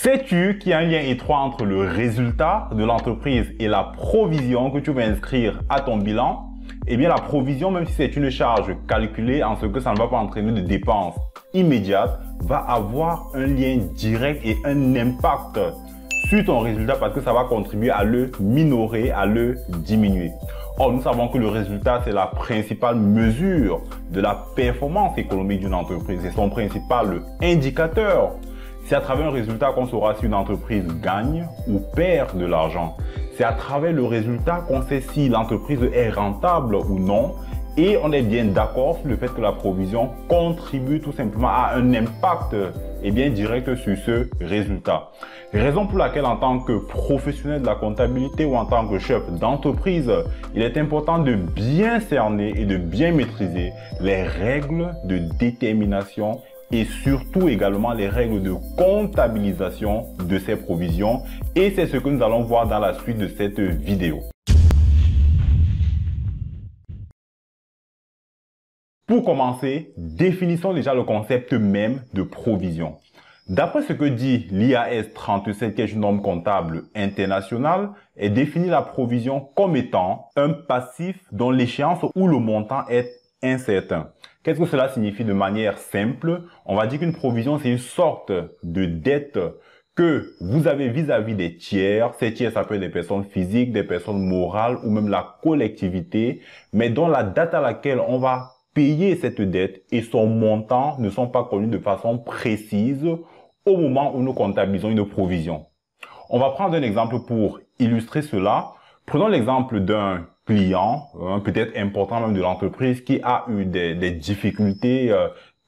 Sais-tu qu'il y a un lien étroit entre le résultat de l'entreprise et la provision que tu vas inscrire à ton bilan? Eh bien, la provision, même si c'est une charge calculée en ce que ça ne va pas entraîner de dépenses immédiates, va avoir un lien direct et un impact sur ton résultat parce que ça va contribuer à le minorer, à le diminuer. Or, nous savons que le résultat, c'est la principale mesure de la performance économique d'une entreprise. C'est son principal indicateur. C'est à travers un résultat qu'on saura si une entreprise gagne ou perd de l'argent. C'est à travers le résultat qu'on sait si l'entreprise est rentable ou non. Et on est bien d'accord sur le fait que la provision contribue tout simplement à un impact direct sur ce résultat. Raison pour laquelle en tant que professionnel de la comptabilité ou en tant que chef d'entreprise, il est important de bien cerner et de bien maîtriser les règles de détermination et surtout également les règles de comptabilisation de ces provisions. Et c'est ce que nous allons voir dans la suite de cette vidéo. Pour commencer, définissons déjà le concept même de provision. D'après ce que dit l'IAS 37, qui est une norme comptable internationale, elle définit la provision comme étant un passif dont l'échéance ou le montant est incertain. Qu'est-ce que cela signifie de manière simple? On va dire qu'une provision, c'est une sorte de dette que vous avez vis-à-vis des tiers. Ces tiers, ça peut être des personnes physiques, des personnes morales ou même la collectivité, mais dont la date à laquelle on va payer cette dette et son montant ne sont pas connus de façon précise au moment où nous comptabilisons une provision. On va prendre un exemple pour illustrer cela. Prenons l'exemple d'un client, peut-être important même de l'entreprise, qui a eu des difficultés,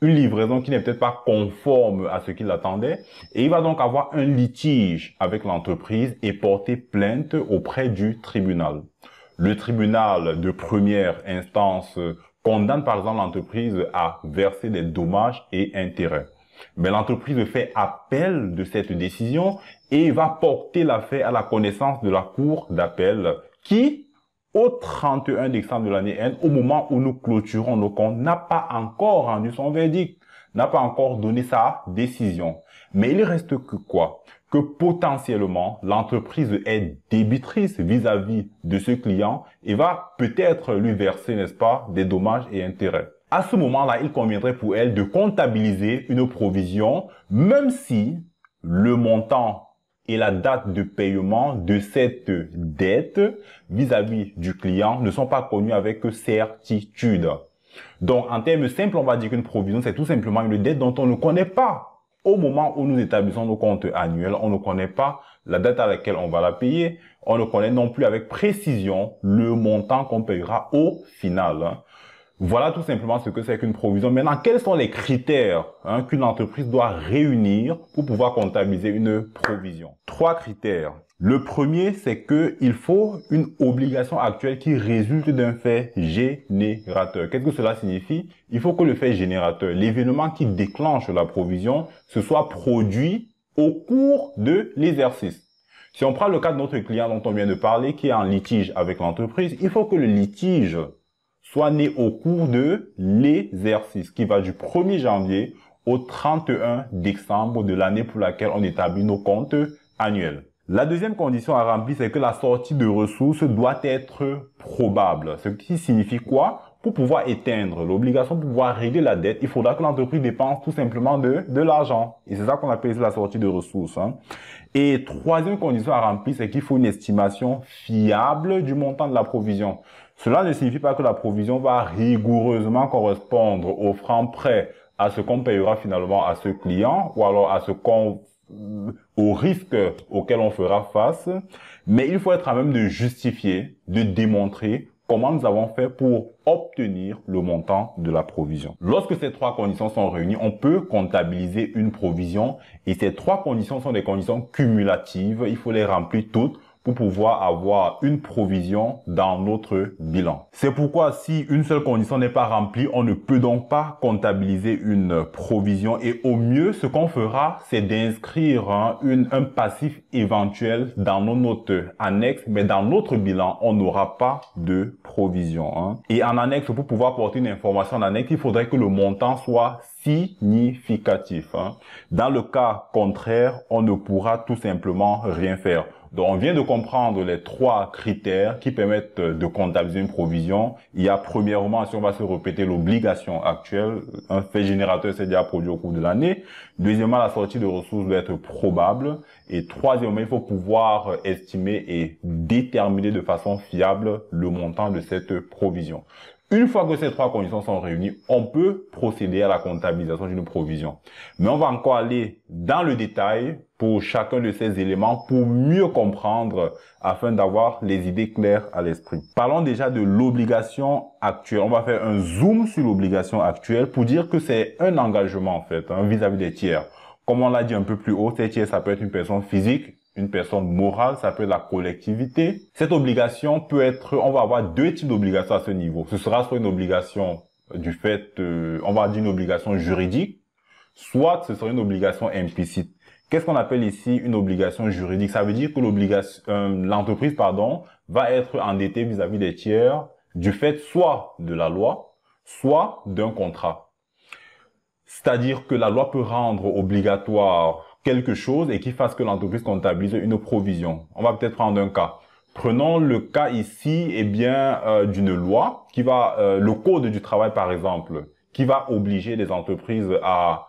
une livraison qui n'est peut-être pas conforme à ce qu'il attendait, et il va donc avoir un litige avec l'entreprise et porter plainte auprès du tribunal. Le tribunal de première instance condamne par exemple l'entreprise à verser des dommages et intérêts. Mais l'entreprise fait appel de cette décision et va porter l'affaire à la connaissance de la cour d'appel qui, au 31 décembre de l'année N, au moment où nous clôturons nos comptes, n'a pas encore rendu son verdict, n'a pas encore donné sa décision. Mais il reste que quoi? Que potentiellement, l'entreprise est débitrice vis-à-vis de ce client et va peut-être lui verser, n'est-ce pas, des dommages et intérêts. À ce moment-là, il conviendrait pour elle de comptabiliser une provision, même si le montant et la date de paiement de cette dette vis-à-vis du client ne sont pas connus avec certitude. Donc, en termes simples, on va dire qu'une provision, c'est tout simplement une dette dont on ne connaît pas. Au moment où nous établissons nos comptes annuels, on ne connaît pas la date à laquelle on va la payer. On ne connaît non plus avec précision le montant qu'on payera au final. Voilà tout simplement ce que c'est qu'une provision. Maintenant, quels sont les critères qu'une entreprise doit réunir pour pouvoir comptabiliser une provision? 3 critères. Le premier, c'est qu'il faut une obligation actuelle qui résulte d'un fait générateur. Qu'est-ce que cela signifie? Il faut que le fait générateur, l'événement qui déclenche la provision, se soit produit au cours de l'exercice. Si on prend le cas de notre client dont on vient de parler, qui est en litige avec l'entreprise, il faut que le litige soit né au cours de l'exercice qui va du 1er janvier au 31 décembre de l'année pour laquelle on établit nos comptes annuels. La deuxième condition à remplir, c'est que la sortie de ressources doit être probable. Ce qui signifie quoi? Pour pouvoir éteindre l'obligation, pour pouvoir régler la dette, il faudra que l'entreprise dépense tout simplement de l'argent. Et c'est ça qu'on appelle la sortie de ressources. Et troisième condition à remplir, c'est qu'il faut une estimation fiable du montant de la provision. Cela ne signifie pas que la provision va rigoureusement correspondre au franc près à ce qu'on payera finalement à ce client ou alors à au risque auquel on fera face. Mais il faut être à même de justifier, de démontrer comment nous avons fait pour obtenir le montant de la provision. Lorsque ces 3 conditions sont réunies, on peut comptabiliser une provision et ces 3 conditions sont des conditions cumulatives. Il faut les remplir toutes pour pouvoir avoir une provision dans notre bilan. C'est pourquoi si une seule condition n'est pas remplie, on ne peut donc pas comptabiliser une provision et au mieux, ce qu'on fera, c'est d'inscrire un passif éventuel dans nos notes annexes, mais dans notre bilan, on n'aura pas de provision. Et en annexe, pour pouvoir porter une information en annexe, il faudrait que le montant soit significatif. Dans le cas contraire, on ne pourra tout simplement rien faire. Donc, on vient de comprendre les trois critères qui permettent de comptabiliser une provision. Il y a premièrement, si on va se répéter, l'obligation actuelle. Un fait générateur s'est déjà produit au cours de l'année. Deuxièmement, la sortie de ressources doit être probable. Et troisièmement, il faut pouvoir estimer et déterminer de façon fiable le montant de cette provision. Une fois que ces trois conditions sont réunies, on peut procéder à la comptabilisation d'une provision. Mais on va encore aller dans le détail pour chacun de ces éléments pour mieux comprendre afin d'avoir les idées claires à l'esprit. Parlons déjà de l'obligation actuelle. On va faire un zoom sur l'obligation actuelle pour dire que c'est un engagement en fait vis-à-vis des tiers. Comme on l'a dit un peu plus haut, ces tiers, ça peut être une personne physique, une personne morale, ça peut être la collectivité. Cette obligation peut être, on va avoir deux types d'obligations à ce niveau. Ce sera soit une obligation du fait, on va dire une obligation juridique, soit ce sera une obligation implicite. Qu'est-ce qu'on appelle ici une obligation juridique? Ça veut dire que l'entreprise, va être endettée vis-à-vis des tiers du fait soit de la loi, soit d'un contrat. C'est-à-dire que la loi peut rendre obligatoire quelque chose et qui fasse que l'entreprise comptabilise une provision. On va peut-être prendre un cas. Prenons le cas ici, d'une loi qui va, le code du travail par exemple, qui va obliger les entreprises à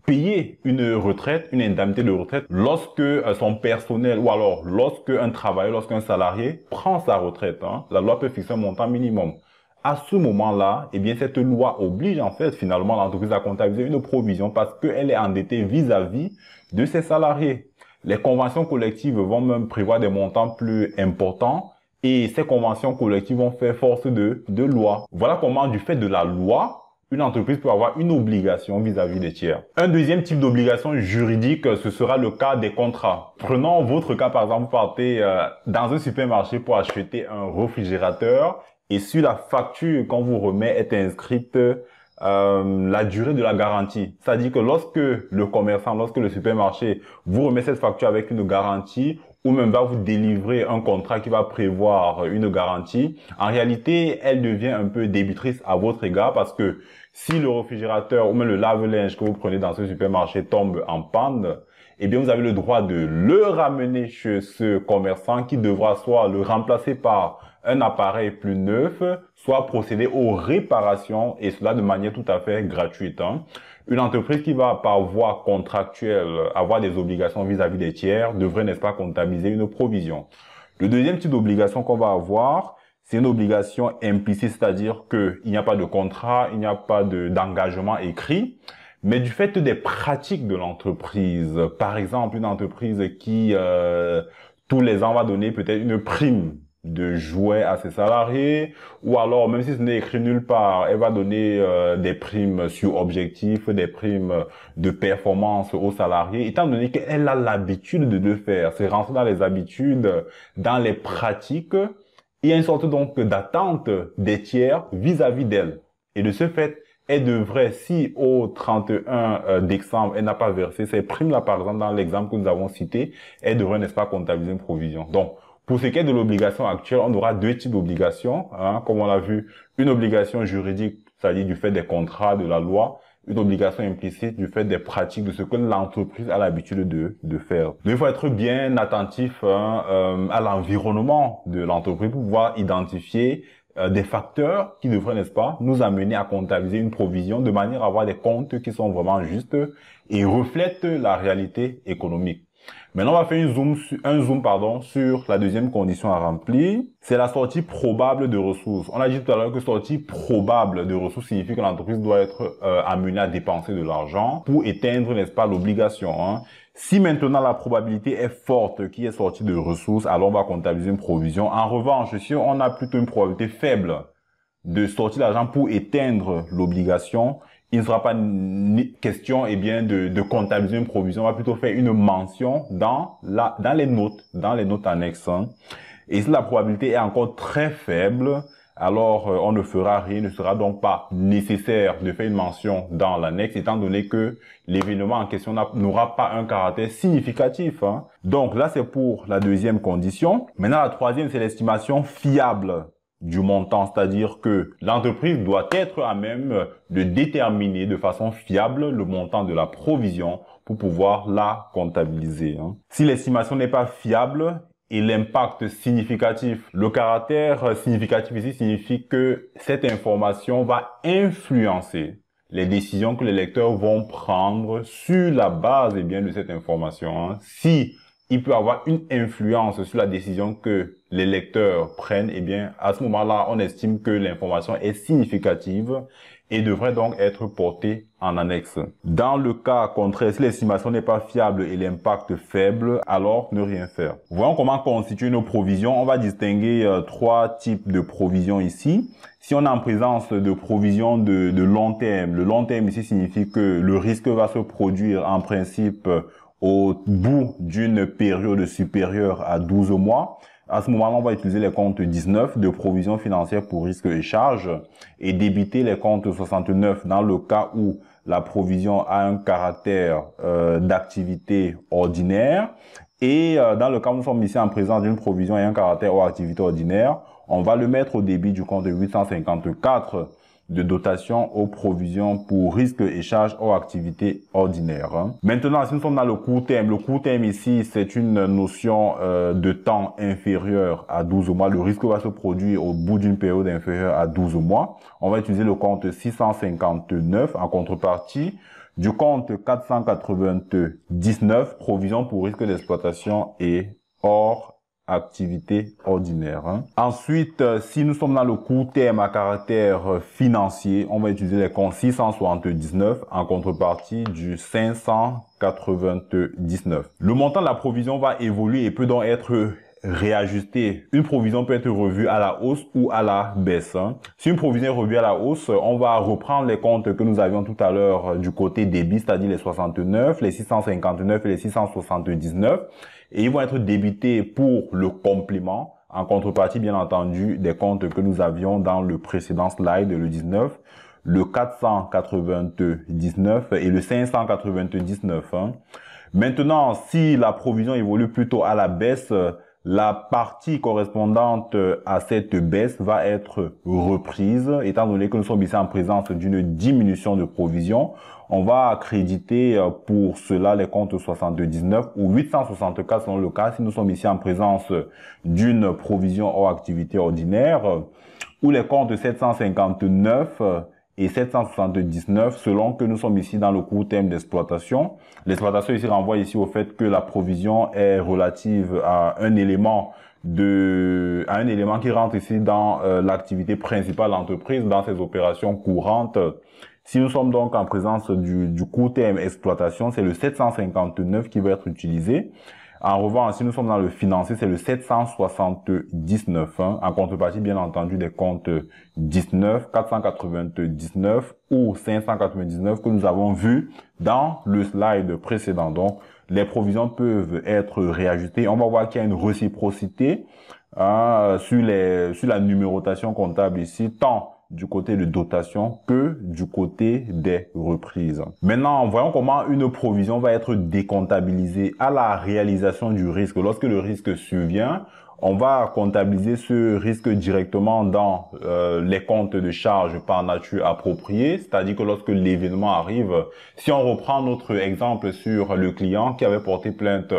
payer une retraite, une indemnité de retraite lorsque son personnel ou alors lorsque un travailleur, lorsqu'un salarié prend sa retraite. La loi peut fixer un montant minimum. À ce moment-là, cette loi oblige en fait finalement l'entreprise à comptabiliser une provision parce qu'elle est endettée vis-à-vis de ses salariés. Les conventions collectives vont même prévoir des montants plus importants et ces conventions collectives vont faire force de loi. Voilà comment, du fait de la loi, une entreprise peut avoir une obligation vis-à-vis des tiers. Un deuxième type d'obligation juridique, ce sera le cas des contrats. Prenons votre cas, par exemple, vous partez dans un supermarché pour acheter un réfrigérateur et sur la facture qu'on vous remet est inscrite la durée de la garantie. C'est-à-dire que lorsque le commerçant, lorsque le supermarché vous remet cette facture avec une garantie ou même va vous délivrer un contrat qui va prévoir une garantie, en réalité, elle devient un peu débitrice à votre égard parce que si le réfrigérateur ou même le lave-linge que vous prenez dans ce supermarché tombe en panne, vous avez le droit de le ramener chez ce commerçant qui devra soit le remplacer par un appareil plus neuf, soit procéder aux réparations et cela de manière tout à fait gratuite. Une entreprise qui va par voie contractuelle avoir des obligations vis-à-vis des tiers devrait, n'est-ce pas, comptabiliser une provision. Le deuxième type d'obligation qu'on va avoir, c'est une obligation implicite, c'est-à-dire qu'il n'y a pas de contrat, il n'y a pas d'engagement écrit, mais du fait des pratiques de l'entreprise. Par exemple, une entreprise qui tous les ans va donner peut-être une prime de jouets à ses salariés, ou alors, même si ce n'est écrit nulle part, elle va donner des primes sur objectif, des primes de performance aux salariés, étant donné qu'elle a l'habitude de le faire. C'est rentrer dans les habitudes, dans les pratiques. Il y a une sorte donc d'attente des tiers vis-à-vis d'elle. Et de ce fait, elle devrait, si au 31 décembre, elle n'a pas versé ces primes-là, par exemple, dans l'exemple que nous avons cité, elle devrait, n'est-ce pas, comptabiliser une provision. Donc, pour ce qui est de l'obligation actuelle, on aura deux types d'obligations, comme on l'a vu, une obligation juridique, c'est-à-dire du fait des contrats, de la loi, une obligation implicite du fait des pratiques, de ce que l'entreprise a l'habitude de faire. Donc, il faut être bien attentif à l'environnement de l'entreprise pour pouvoir identifier des facteurs qui devraient, n'est-ce pas, nous amener à comptabiliser une provision de manière à avoir des comptes qui sont vraiment justes et reflètent la réalité économique. Maintenant, on va faire un zoom sur la deuxième condition à remplir. C'est la sortie probable de ressources. On a dit tout à l'heure que sortie probable de ressources signifie que l'entreprise doit être amenée à dépenser de l'argent pour éteindre, n'est-ce pas, l'obligation. Si maintenant la probabilité est forte qu'il y ait sortie de ressources, alors on va comptabiliser une provision. En revanche, si on a plutôt une probabilité faible de sortir l'argent pour éteindre l'obligation, il ne sera pas question de comptabiliser une provision. On va plutôt faire une mention dans les notes annexes. Et si la probabilité est encore très faible, alors on ne fera rien, il ne sera donc pas nécessaire de faire une mention dans l'annexe, étant donné que l'événement en question n'aura pas un caractère significatif. Donc là, c'est pour la deuxième condition. Maintenant, la troisième, c'est l'estimation fiable du montant, c'est-à-dire que l'entreprise doit être à même de déterminer de façon fiable le montant de la provision pour pouvoir la comptabiliser. Si l'estimation n'est pas fiable et l'impact significatif, le caractère significatif ici signifie que cette information va influencer les décisions que les lecteurs vont prendre sur la base de cette information. Si il peut avoir une influence sur la décision que les lecteurs prennent, à ce moment-là, on estime que l'information est significative et devrait donc être portée en annexe. Dans le cas contraire, si l'estimation n'est pas fiable et l'impact faible, alors ne rien faire. Voyons comment constituer nos provisions. On va distinguer trois types de provisions ici. Si on est en présence de provisions de long terme, le long terme ici signifie que le risque va se produire en principe au bout d'une période supérieure à 12 mois. À ce moment-là, on va utiliser les comptes 19 de provision financière pour risques et charges et débiter les comptes 69 dans le cas où la provision a un caractère d'activité ordinaire. Et dans le cas où nous sommes ici en présence d'une provision et un caractère hors activité ordinaire, on va le mettre au débit du compte 854 de dotation aux provisions pour risques et charges hors activité ordinaire. Maintenant, si nous sommes dans le court terme ici, c'est une notion de temps inférieur à 12 mois. Le risque va se produire au bout d'une période inférieure à 12 mois. On va utiliser le compte 659 en contrepartie du compte 499, provision pour risque d'exploitation et hors activité ordinaire. Ensuite, si nous sommes dans le court terme à caractère financier, on va utiliser les comptes 679 en contrepartie du 599. Le montant de la provision va évoluer et peut donc être réajusté. Une provision peut être revue à la hausse ou à la baisse. Si une provision est revue à la hausse, on va reprendre les comptes que nous avions tout à l'heure du côté débit, c'est-à-dire les 69, les 659 et les 679. Et ils vont être débités pour le complément, en contrepartie, bien entendu, des comptes que nous avions dans le précédent slide, le 19, le 499 et le 599. Maintenant, si la provision évolue plutôt à la baisse, la partie correspondante à cette baisse va être reprise. Étant donné que nous sommes ici en présence d'une diminution de provision, on va accréditer pour cela les comptes 79 ou 864 selon le cas si nous sommes ici en présence d'une provision hors activité ordinaire, ou les comptes 759 et 779 selon que nous sommes ici dans le court terme d'exploitation. L'exploitation ici renvoie ici au fait que la provision est relative à un élément qui rentre ici dans l'activité principale de l'entreprise, dans ses opérations courantes. Si nous sommes donc en présence du court terme exploitation, c'est le 759 qui va être utilisé. En revanche, si nous sommes dans le financier, c'est le 779, en contrepartie, bien entendu, des comptes 19, 499 ou 599 que nous avons vu dans le slide précédent. Donc, les provisions peuvent être réajustées. On va voir qu'il y a une réciprocité sur la numérotation comptable ici, tant du côté de dotation que du côté des reprises. Maintenant, voyons comment une provision va être décomptabilisée à la réalisation du risque. Lorsque le risque survient, on va comptabiliser ce risque directement dans les comptes de charges par nature appropriés, c'est-à-dire que lorsque l'événement arrive, si on reprend notre exemple sur le client qui avait porté plainte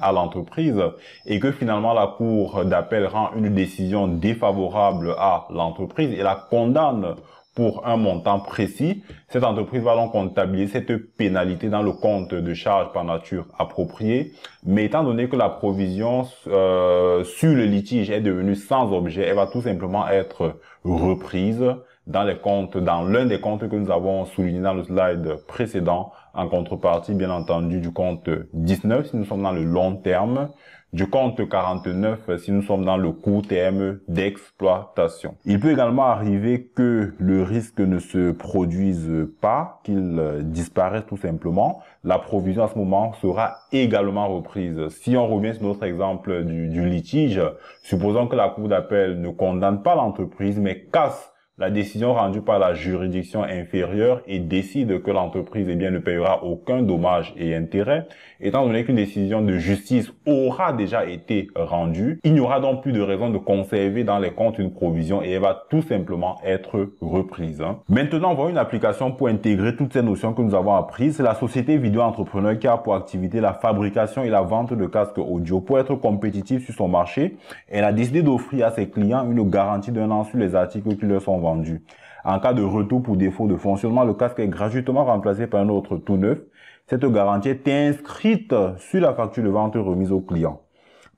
à l'entreprise et que finalement la cour d'appel rend une décision défavorable à l'entreprise et la condamne pour un montant précis, cette entreprise va donc comptabiliser cette pénalité dans le compte de charges par nature approprié. Mais étant donné que la provision sur le litige est devenue sans objet, elle va tout simplement être reprise dans l'un des comptes que nous avons souligné dans le slide précédent, en contrepartie, bien entendu, du compte 19 si nous sommes dans le long terme, du compte 49 si nous sommes dans le court terme d'exploitation. Il peut également arriver que le risque ne se produise pas, qu'il disparaisse tout simplement. La provision à ce moment sera également reprise. Si on revient sur notre exemple du litige, supposons que la cour d'appel ne condamne pas l'entreprise mais casse la décision rendue par la juridiction inférieure et décide que l'entreprise ne paiera aucun dommage et intérêt, étant donné qu'une décision de justice aura déjà été rendue, il n'y aura donc plus de raison de conserver dans les comptes une provision et elle va tout simplement être reprise. Maintenant, on voit une application pour intégrer toutes ces notions que nous avons apprises. C'est la société Vidéo Entrepreneur qui a pour activité la fabrication et la vente de casques audio. Pour être compétitif sur son marché, elle a décidé d'offrir à ses clients une garantie d'1 an sur les articles qui leur sont vendus. En cas de retour pour défaut de fonctionnement, le casque est gratuitement remplacé par un autre tout neuf. Cette garantie est inscrite sur la facture de vente remise au client.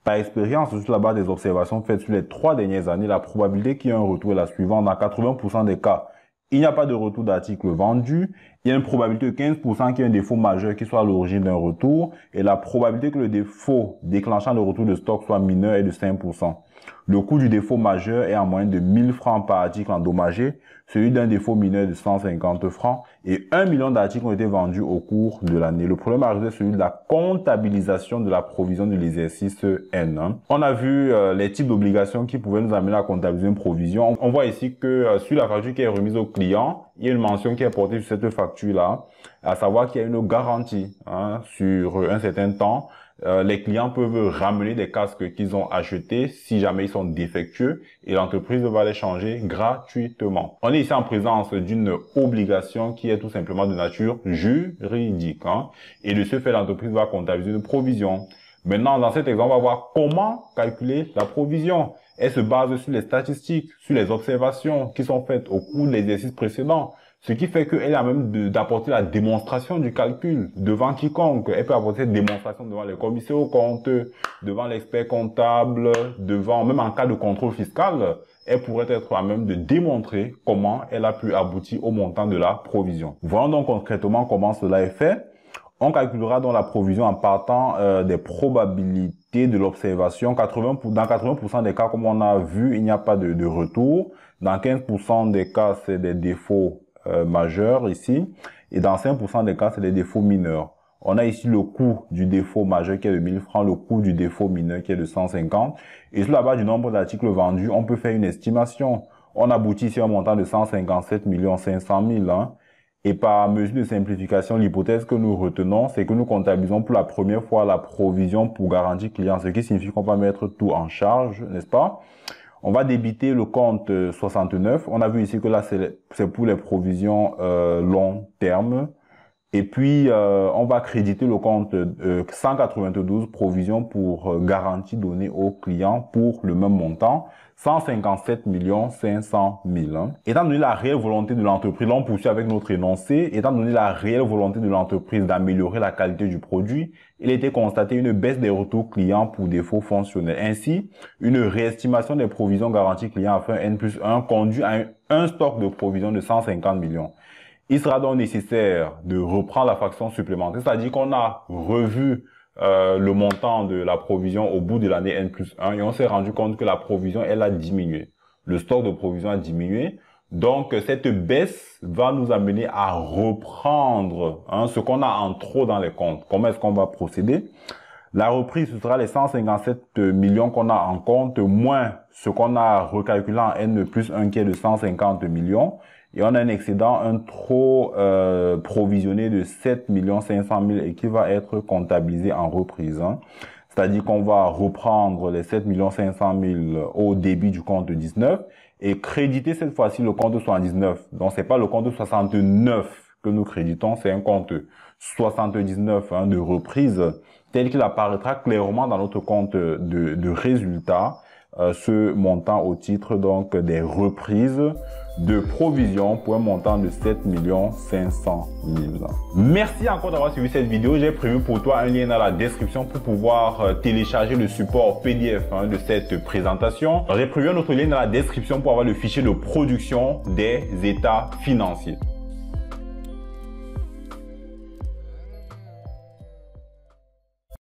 Par expérience, sur la base des observations faites sur les 3 dernières années, la probabilité qu'il y ait un retour est la suivante. Dans 80% des cas, il n'y a pas de retour d'article vendu. Il y a une probabilité de 15% qu'il y ait un défaut majeur qui soit à l'origine d'un retour. Et la probabilité que le défaut déclenchant le retour de stock soit mineur est de 5%. Le coût du défaut majeur est en moyenne de 1000 francs par article endommagé, celui d'un défaut mineur de 150 francs et 1 million d'articles ont été vendus au cours de l'année. Le problème arrive c'est celui de la comptabilisation de la provision de l'exercice N. On a vu les types d'obligations qui pouvaient nous amener à comptabiliser une provision. On voit ici que sur la facture qui est remise au client, il y a une mention qui est portée sur cette facture-là, à savoir qu'il y a une garantie sur un certain temps. Les clients peuvent ramener des casques qu'ils ont achetés si jamais ils sont défectueux et l'entreprise va les changer gratuitement. On est ici en présence d'une obligation qui est tout simplement de nature juridique. Et de ce fait, l'entreprise va comptabiliser une provision. Maintenant, dans cet exemple, on va voir comment calculer la provision. Elle se base sur les statistiques, sur les observations qui sont faites au cours de l'exercice précédent. Ce qui fait qu'elle a même d'apporter la démonstration du calcul devant quiconque. Elle peut apporter cette démonstration devant les commissaires aux comptes, devant l'expert comptable, devant, même en cas de contrôle fiscal, elle pourrait être à même de démontrer comment elle a pu aboutir au montant de la provision. Voyons donc concrètement comment cela est fait. On calculera donc la provision en partant des probabilités de l'observation. Dans 80% des cas, comme on a vu, il n'y a pas de retour. Dans 15% des cas, c'est des défauts majeur ici, et dans 5% des cas, c'est des défauts mineurs. On a ici le coût du défaut majeur qui est de 1000 francs, le coût du défaut mineur qui est de 150. Et sur la base du nombre d'articles vendus, on peut faire une estimation. On aboutit ici à un montant de 157 500 000. Et par mesure de simplification, l'hypothèse que nous retenons, c'est que nous comptabilisons pour la première fois la provision pour garantie client, ce qui signifie qu'on va mettre tout en charge, n'est-ce pas? On va débiter le compte 69. On a vu ici que là, c'est pour les provisions long terme. Et puis, on va créditer le compte 192 provisions pour garantie donnée au client pour le même montant, 157 500 000. Étant donné la réelle volonté de l'entreprise, là on poursuit avec notre énoncé, étant donné la réelle volonté de l'entreprise d'améliorer la qualité du produit, il a été constaté une baisse des retours clients pour défaut fonctionnel. Ainsi, une réestimation des provisions garanties clients à fin N+1 conduit à un stock de provisions de 150 millions. Il sera donc nécessaire de reprendre la fraction supplémentaire, c'est-à-dire qu'on a revu le montant de la provision au bout de l'année N+1 et on s'est rendu compte que la provision, elle a diminué. Le stock de provision a diminué. Donc, cette baisse va nous amener à reprendre ce qu'on a en trop dans les comptes. Comment est-ce qu'on va procéder? La reprise, ce sera les 157 millions qu'on a en compte, moins ce qu'on a recalculé en N+1 qui est de 150 millions. Et on a un excédent, un trop provisionné de 7 500 000 et qui va être comptabilisé en reprise. C'est-à-dire qu'on va reprendre les 7 500 000 au débit du compte 19 et créditer cette fois-ci le compte 79. Donc, c'est pas le compte 69 que nous créditons, c'est un compte 79 de reprise tel qu'il apparaîtra clairement dans notre compte de résultat. Ce montant au titre donc des reprises de provision pour un montant de 7 500 000. Merci encore d'avoir suivi cette vidéo. J'ai prévu pour toi un lien dans la description pour pouvoir télécharger le support PDF de cette présentation. J'ai prévu un autre lien dans la description pour avoir le fichier de production des états financiers.